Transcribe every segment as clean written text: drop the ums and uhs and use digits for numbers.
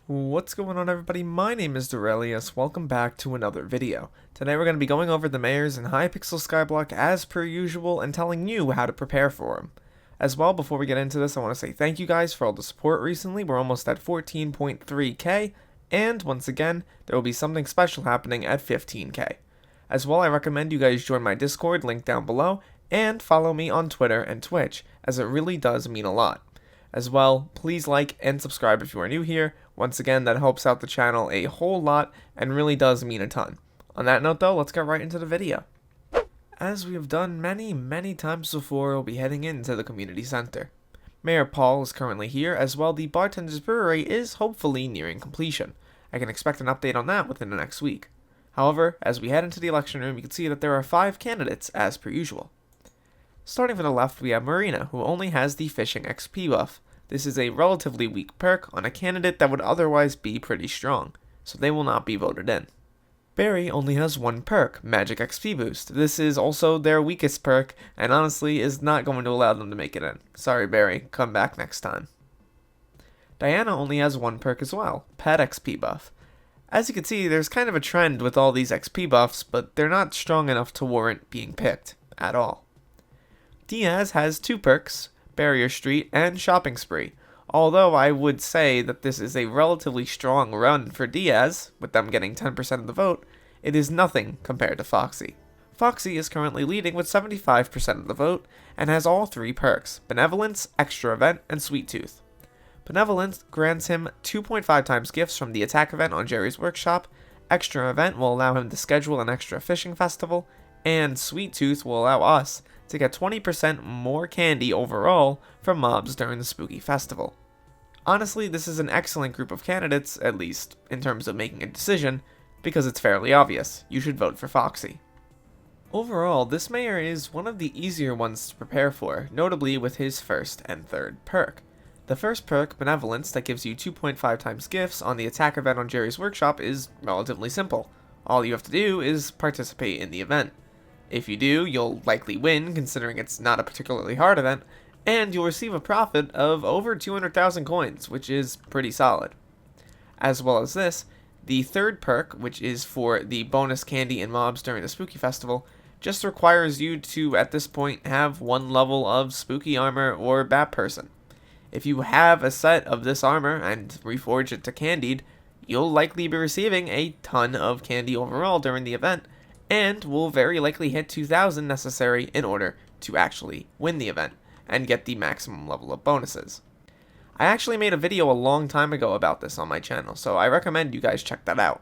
What's going on, everybody? My name is Derailious. Welcome back to another video. Today we're going to be going over the mayors in Hypixel Skyblock as per usual and telling you how to prepare for them. As well, before we get into this, I want to say thank you guys for all the support recently. We're almost at 14.3k, and once again, there will be something special happening at 15k. As well, I recommend you guys join my Discord, link down below, and follow me on Twitter and Twitch, as it really does mean a lot. As well, please like and subscribe if you are new here. Once again, that helps out the channel a whole lot and really does mean a ton. On that note though, let's get right into the video. As we have done many times before, we'll be heading into the community center. Mayor Paul is currently here, as well the Bartender's Brewery is hopefully nearing completion. I can expect an update on that within the next week. However, as we head into the election room, you can see that there are 5 candidates as per usual. Starting from the left, we have Marina, who only has the fishing XP buff. This is a relatively weak perk on a candidate that would otherwise be pretty strong, so they will not be voted in. Barry only has one perk, Magic XP Boost. This is also their weakest perk, and honestly is not going to allow them to make it in. Sorry Barry, come back next time. Diana only has one perk as well, Pet XP Buff. As you can see, there's kind of a trend with all these XP buffs, but they're not strong enough to warrant being picked, at all. Diaz has 2 perks, Barrier Street and Shopping Spree, although I would say that this is a relatively strong run for Diaz, with them getting 10% of the vote. It is nothing compared to Foxy. Foxy is currently leading with 75% of the vote, and has all 3 perks, Benevolence, Extra Event, and Sweet Tooth. Benevolence grants him 2.5 times gifts from the attack event on Jerry's Workshop, Extra Event will allow him to schedule an extra fishing festival, and Sweet Tooth will allow us to get 20% more candy overall from mobs during the spooky festival. Honestly, this is an excellent group of candidates, at least in terms of making a decision, because it's fairly obvious. You should vote for Foxy. Overall, this mayor is one of the easier ones to prepare for, notably with his first and third perk. The first perk, Benevolence, that gives you 2.5 times gifts on the attack event on Jerry's Workshop is relatively simple. All you have to do is participate in the event. If you do, you'll likely win, considering it's not a particularly hard event, and you'll receive a profit of over 200,000 coins, which is pretty solid. As well as this, the third perk, which is for the bonus candy and mobs during the spooky festival, just requires you to, at this point, have 1 level of spooky armor or bat person. If you have a set of this armor and reforge it to candied, you'll likely be receiving a ton of candy overall during the event, and will very likely hit 2,000 necessary in order to actually win the event and get the maximum level of bonuses. I actually made a video a long time ago about this on my channel, so I recommend you guys check that out.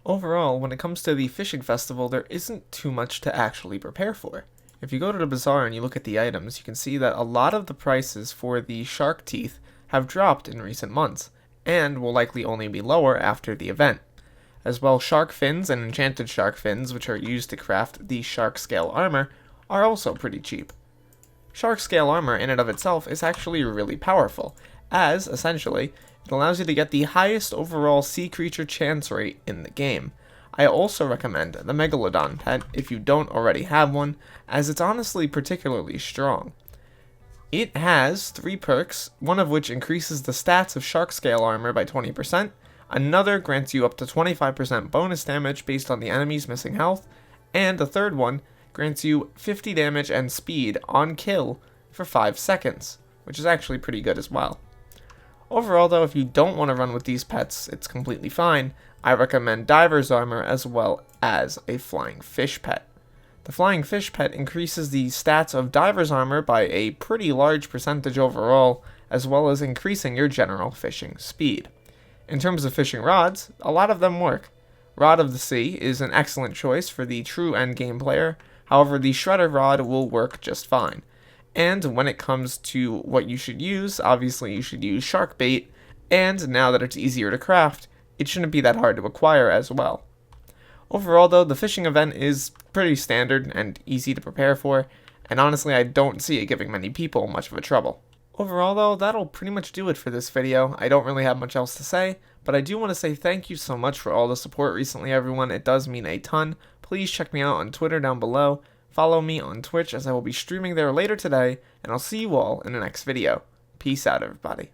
Overall, when it comes to the fishing festival, there isn't too much to actually prepare for. If you go to the bazaar and you look at the items, you can see that a lot of the prices for the shark teeth have dropped in recent months, and will likely only be lower after the event. As well, shark fins and enchanted shark fins, which are used to craft the shark scale armor, are also pretty cheap. Shark scale armor in and of itself is actually really powerful, as, essentially, it allows you to get the highest overall sea creature chance rate in the game. I also recommend the Megalodon pet if you don't already have one, as it's honestly particularly strong. It has 3 perks, one of which increases the stats of shark scale armor by 20%, another grants you up to 25% bonus damage based on the enemy's missing health, and the third one grants you 50 damage and speed on kill for 5 seconds, which is actually pretty good as well. Overall though, if you don't want to run with these pets, it's completely fine. I recommend Diver's Armor as well as a Flying Fish pet. The Flying Fish pet increases the stats of Diver's Armor by a pretty large percentage overall, as well as increasing your general fishing speed. In terms of fishing rods, a lot of them work. Rod of the Sea is an excellent choice for the true endgame player, however the Shredder rod will work just fine. And when it comes to what you should use, obviously you should use shark bait, and now that it's easier to craft, it shouldn't be that hard to acquire as well. Overall though, the fishing event is pretty standard and easy to prepare for, and honestly I don't see it giving many people much of a trouble. Overall though, that'll pretty much do it for this video. I don't really have much else to say, but I do want to say thank you so much for all the support recently, everyone. It does mean a ton. Please check me out on Twitter down below. Follow me on Twitch as I will be streaming there later today, and I'll see you all in the next video. Peace out, everybody.